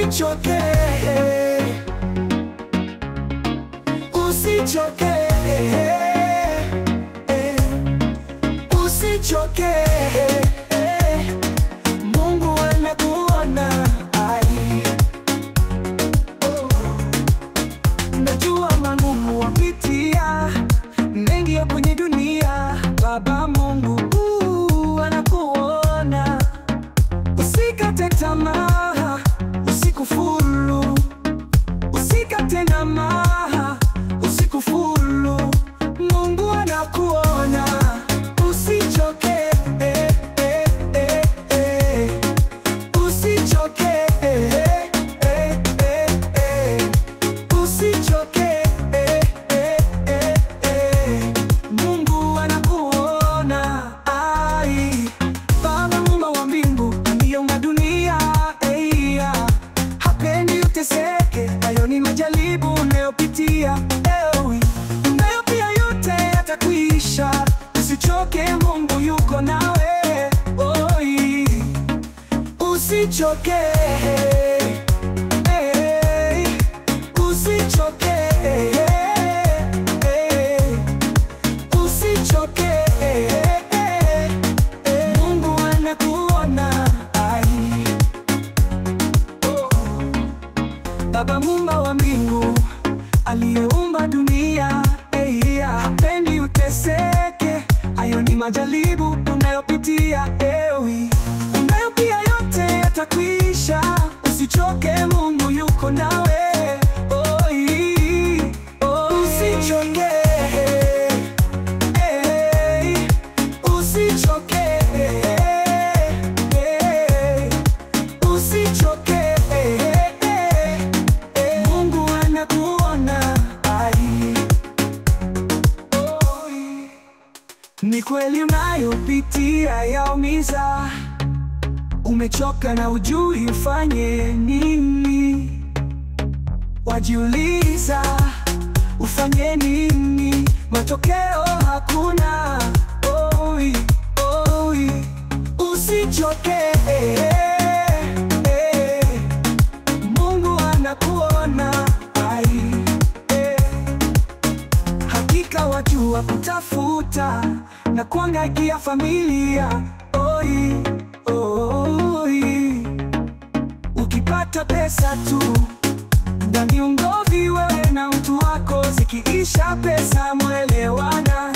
usichoke, usichoke, usichoke, Mungu anakuona. Najua magumu wapitia, mengi ya kwenye dunia, Baba Mungu anakuona. Usikate tamaa, usikufuru, usikate tamaa, usikufuru, Mungu anakuona. Usichoke, usichoke, usichoke, Mungu anakuona. Baba Muumba wa mbingu, aliyeumba dunia, hapendi uteseke. Hayo ni majaribu unayopitia, unayopia yote yatakwisha. Usichoke, Mungu yuko nawe. Usichoke, usichoke, usichoke, Mungu anakuona. Baba Muumba wa mbingu, aliyeumba dunia, hapendi uteseke. Hayo ni majaribu unayopitia, unayopia yote yatakwisha. Usichoke, Mungu yuko nawe. Usichoke, usichoke, usichoke, Mungu anakuona. Ni kweli unayopitia yaumiza, umechoka na hujui ufanye nini. Wajiuliza ufanye nini, matokeo hakuna. Usichoke, Mungu anakuona. Hakika watu wa kutafuta na kuangaikia familia, ukipata pesa tu ndani ugomvi, wewe na mtu wako, zikiisha pesa mwelewana.